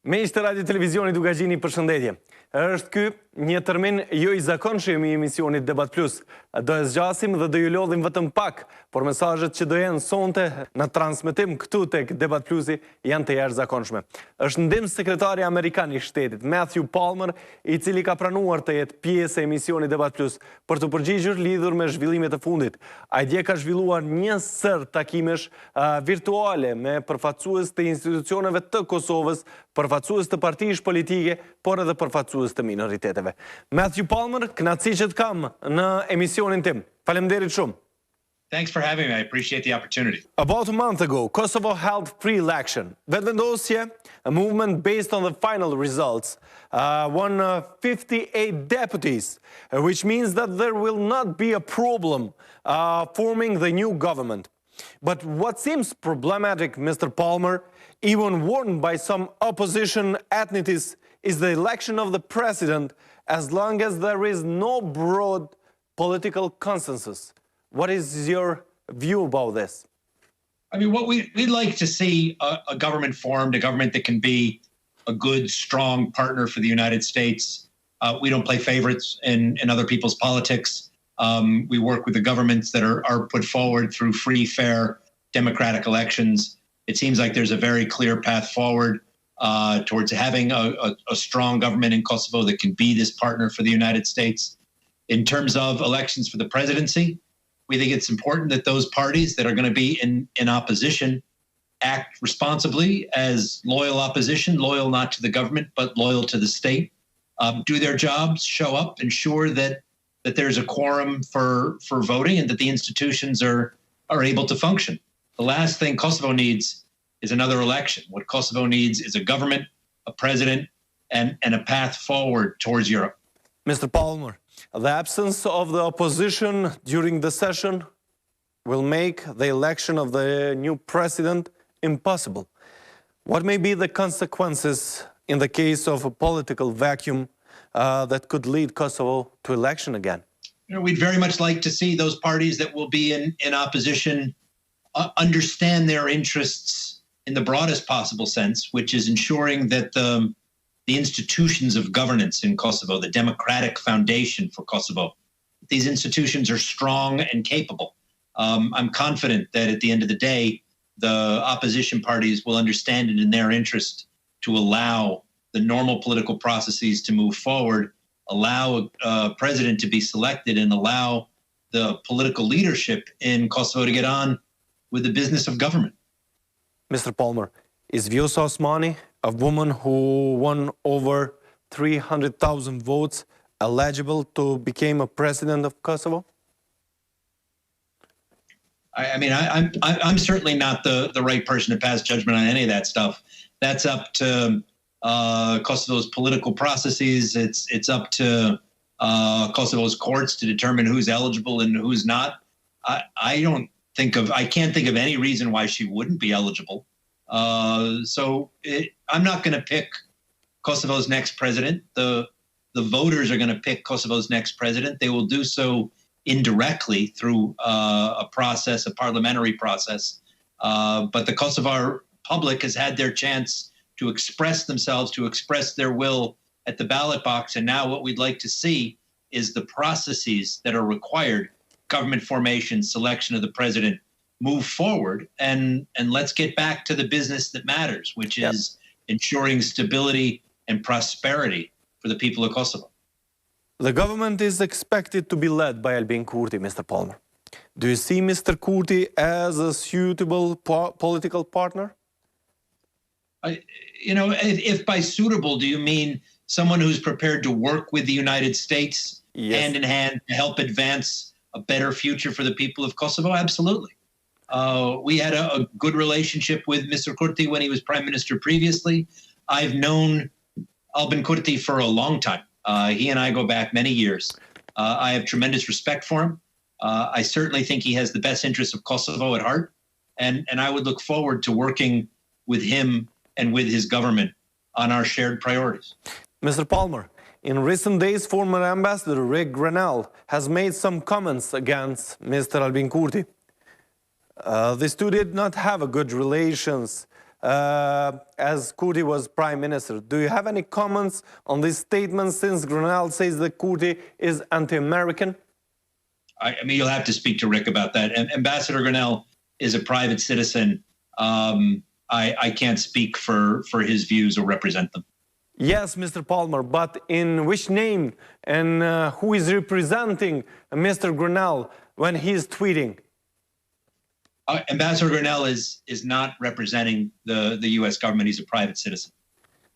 Miq të radio televizioni Dukagjini, përshëndetje. Është ky një termin jo i zakonshëm i emisionit Debat Plus. Do e zgjasim dhe do ju lodhim vetëm pak, por mesazhet që do jenë sonte në transmetim këtu tek Debat Plusi janë të jashtëzakonshme. Është ndihmë sekretari amerikan i shtetit, Matthew Palmer, i cili ka pranuar të jetë pjesë e emisionit Debat Plus për të përgjigjur lidhur me zhvillimet e fundit. Ai dje ka zhvilluar një sër takimesh virtuale me përfaqësues të institucioneve të Kosovës, përfaqësues të partish politike, por edhe përfaqësues të minoriteteve. Matthew Palmer, kënaqësi që të kam në emisionin tim. Faleminderit shumë. Thanks for having me. I appreciate the opportunity. About a month ago, Kosovo held free election. Vetëvendosje, a movement based on the final results, won 58 deputies, which means that there will not be a problem forming the new government. But what seems problematic, Mr. Palmer, even warned by some opposition ethnics, is the election of the president as long as there is no broad political consensus. What is your view about this? I mean, what we'd like to see a government formed, a government that can be a good, strong partner for the United States. We don't play favorites in other people's politics. We work with the governments that are put forward through free, fair, democratic elections. It seems like there's a very clear path forward towards having a strong government in Kosovo that can be this partner for the United States. In terms of elections for the presidency, we think it's important that those parties that are going to be in opposition act responsibly as loyal opposition, loyal not to the government, but loyal to the state, do their jobs, show up, ensure that there's a quorum for voting and that the institutions are able to function. The last thing Kosovo needs is another election. What Kosovo needs is a government, a president, and a path forward towards Europe. Mr. Palmer, the absence of the opposition during the session will make the election of the new president impossible. What may be the consequences in the case of a political vacuum that could lead Kosovo to election again? You know, we'd very much like to see those parties that will be in opposition understand their interests in the broadest possible sense, which is ensuring that the institutions of governance in Kosovo, the democratic foundation for Kosovo, these institutions are strong and capable. I'm confident that at the end of the day, the opposition parties will understand it in their interest to allow the normal political processes to move forward, allow a president to be selected, and allow the political leadership in Kosovo to get on with the business of government. Mr. Palmer, is Vjosa Osmani, a woman who won over 300,000 votes, eligible to become a president of Kosovo? I mean, I'm certainly not the right person to pass judgment on any of that stuff. That's up to Kosovo's political processes. It's up to Kosovo's courts to determine who's eligible and who's not. I can't think of any reason why she wouldn't be eligible. I'm not going to pick Kosovo's next president. The voters are going to pick Kosovo's next president. They will do so indirectly through a process, a parliamentary process. But the Kosovo public has had their chance to express themselves, to express their will at the ballot box. And now what we'd like to see is the processes that are required, government formation, selection of the president, move forward, and let's get back to the business that matters, which is ensuring stability and prosperity for the people of Kosovo. The government is expected to be led by Albin Kurti, Mr. Palmer. Do you see Mr. Kurti as a suitable political partner? If by suitable, do you mean someone who's prepared to work with the United States hand in hand to help advance a better future for the people of Kosovo? Absolutely. We had a good relationship with Mr. Kurti when he was prime minister previously. I've known Albin Kurti for a long time. He and I go back many years. I have tremendous respect for him. I certainly think he has the best interests of Kosovo at heart. And I would look forward to working with him and with his government on our shared priorities. Mr. Palmer, in recent days, former Ambassador Rick Grenell has made some comments against Mr. Albin Kurti. These two did not have a good relations as Kurti was prime minister. Do you have any comments on this statement, since Grenell says that Kurti is anti-American? I mean, you'll have to speak to Rick about that. Ambassador Grenell is a private citizen. I can't speak for his views or represent them. Yes, Mr. Palmer, but in which name and who is representing Mr. Grenell when he is tweeting? Ambassador Grenell is not representing the U.S. government. He's a private citizen.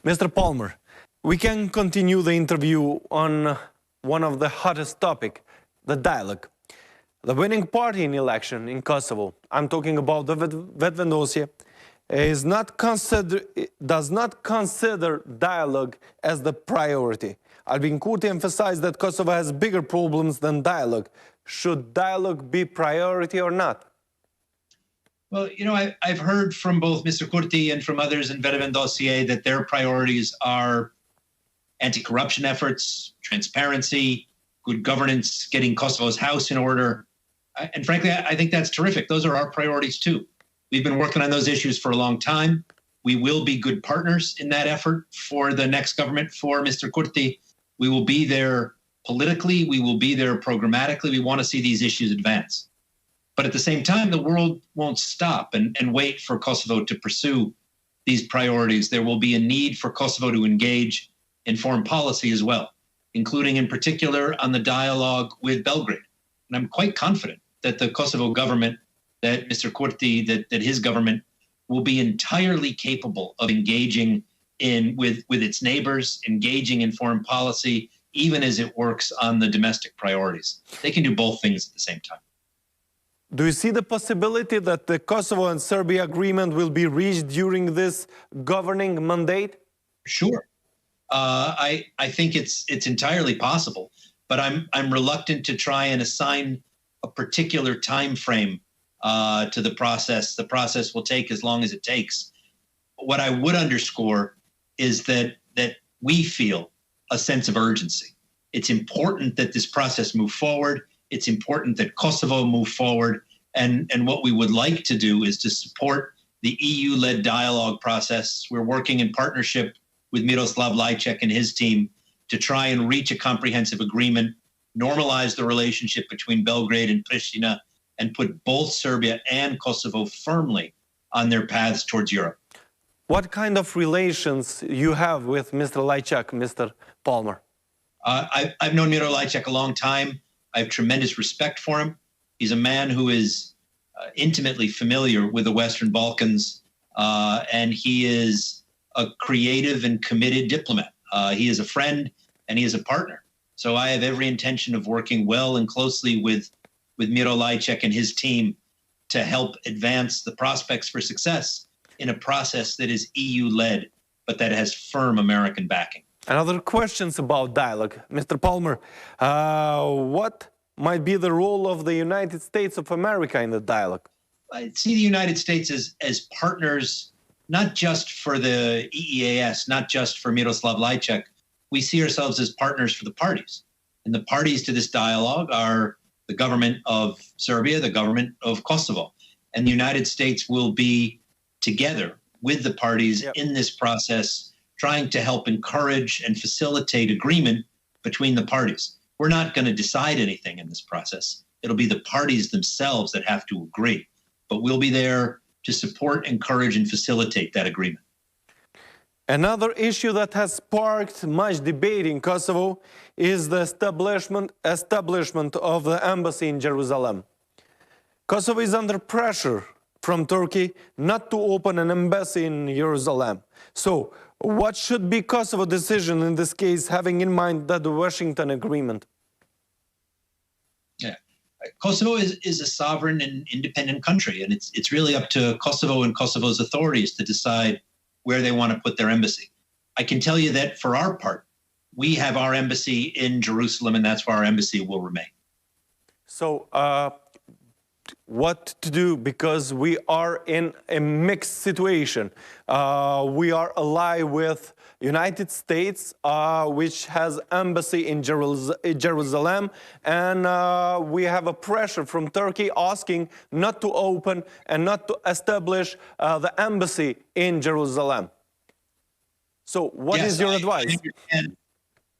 Mr. Palmer, we can continue the interview on one of the hottest topics, the dialogue. The winning party in election in Kosovo, I'm talking about the Vetëvendosje, does not consider dialogue as the priority. Albin Kurti emphasized that Kosovo has bigger problems than dialogue. Should dialogue be priority or not? Well, you know, I've heard from both Mr. Kurti and from others in Vetëvendosje that their priorities are anti-corruption efforts, transparency, good governance, getting Kosovo's house in order. And frankly, I think that's terrific. Those are our priorities too. We've been working on those issues for a long time. We will be good partners in that effort for the next government, for Mr. Kurti. We will be there politically. We will be there programmatically. We want to see these issues advance. But at the same time, the world won't stop and wait for Kosovo to pursue these priorities. There will be a need for Kosovo to engage in foreign policy as well, including in particular on the dialogue with Belgrade. And I'm quite confident that the Kosovo government, that Mr. Kurti, that his government will be entirely capable of engaging with its neighbors, engaging in foreign policy, even as it works on the domestic priorities. They can do both things at the same time. Do you see the possibility that the Kosovo and Serbia agreement will be reached during this governing mandate? Sure. I think it's entirely possible, but I'm reluctant to try and assign a particular time frame to the process. The process will take as long as it takes. What I would underscore is that we feel a sense of urgency. It's important that this process move forward. It's important that Kosovo move forward. And what we would like to do is to support the EU-led dialogue process. We're working in partnership with Miroslav Lajčák and his team to try and reach a comprehensive agreement, normalize the relationship between Belgrade and Pristina, and put both Serbia and Kosovo firmly on their paths towards Europe. What kind of relations you have with Mr. Lajčák, Mr. Palmer? I've known Miro Lajčák a long time. I have tremendous respect for him. He's a man who is intimately familiar with the Western Balkans, and he is a creative and committed diplomat. He is a friend and he is a partner. So I have every intention of working well and closely with Miro Lajčák and his team to help advance the prospects for success in a process that is EU-led, but that has firm American backing. And other questions about dialogue. Mr. Palmer, what might be the role of the United States of America in the dialogue? I see the United States as partners, not just for the EEAS, not just for Miroslav Lajčák. We see ourselves as partners for the parties. And the parties to this dialogue are the government of Serbia, the government of Kosovo. And the United States will be together with the parties in this process, trying to help encourage and facilitate agreement between the parties. We're not going to decide anything in this process. It'll be the parties themselves that have to agree. But we'll be there to support, encourage, and facilitate that agreement. Another issue that has sparked much debate in Kosovo is the establishment of the embassy in Jerusalem. Kosovo is under pressure from Turkey not to open an embassy in Jerusalem. So, what should be Kosovo's decision in this case, having in mind that the Washington agreement? Yeah, Kosovo is a sovereign and independent country, and it's really up to Kosovo and Kosovo's authorities to decide where they want to put their embassy. I can tell you that for our part, we have our embassy in Jerusalem, and that's where our embassy will remain. So, what to do, because we are in a mixed situation. We are allied with United States, which has embassy in Jerusalem, and we have a pressure from Turkey asking not to open and not to establish the embassy in Jerusalem. So what is your advice?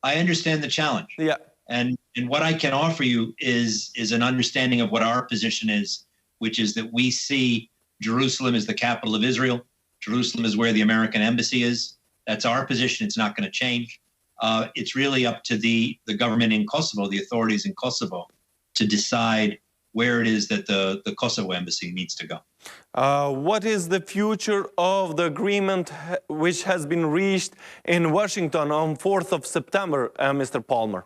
I understand the challenge. Yeah. And what I can offer you is an understanding of what our position is, which is that we see Jerusalem as the capital of Israel. Jerusalem is where the American embassy is. That's our position. It's not going to change. It's really up to the government in Kosovo, the authorities in Kosovo, to decide where it is that the Kosovo embassy needs to go. What is the future of the agreement which has been reached in Washington on 4th of September, Mr. Palmer?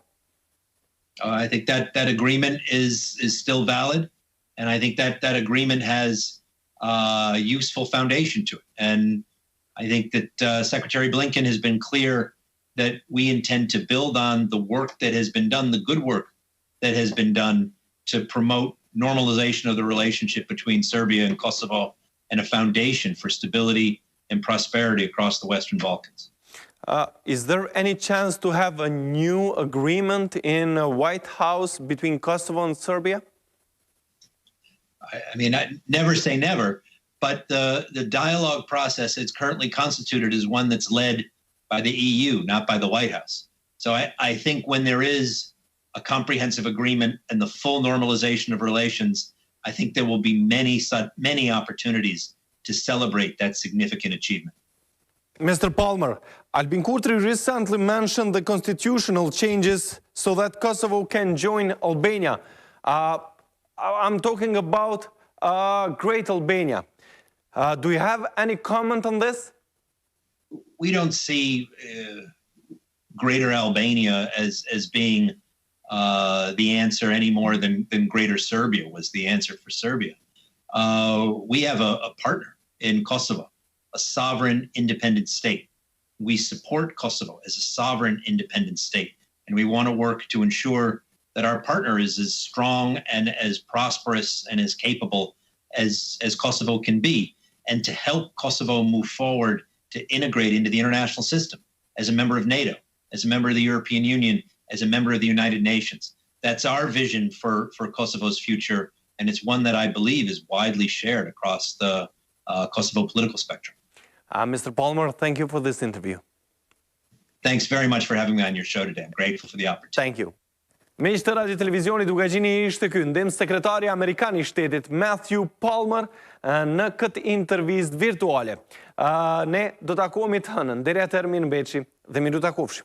I think that agreement is still valid, and I think that agreement has a useful foundation to it. And I think that Secretary Blinken has been clear that we intend to build on the work that has been done, the good work that has been done to promote normalization of the relationship between Serbia and Kosovo and a foundation for stability and prosperity across the Western Balkans. Is there any chance to have a new agreement in the White House between Kosovo and Serbia? I mean, I never say never, but the dialogue process that's currently constituted is one that's led by the EU, not by the White House. So I think when there is a comprehensive agreement and the full normalization of relations, I think there will be many opportunities to celebrate that significant achievement. Mr. Palmer, Albin Kurti recently mentioned the constitutional changes so that Kosovo can join Albania. I'm talking about Great Albania. Do you have any comment on this? We don't see Greater Albania as being the answer any more than Greater Serbia was the answer for Serbia. We have a partner in Kosovo, a sovereign independent state. We support Kosovo as a sovereign independent state, and we want to work to ensure that our partner is as strong and as prosperous and as capable as Kosovo can be, and to help Kosovo move forward to integrate into the international system as a member of NATO, as a member of the European Union, as a member of the United Nations. That's our vision for Kosovo's future, and it's one that I believe is widely shared across the Kosovo political spectrum. Mr. Palmer, thank you for this interview. Thanks very much for having me on your show today. I'm grateful for the opportunity. Thank you. Miq të radio televizioni Dukagjini ishte ky ndim sekretari amerikan I shtetit Matthew Palmer në këtë intervistë virtuale. Ne do takohemi të hënën, deri atëherë mirë mbeqi dhe miru takofshi.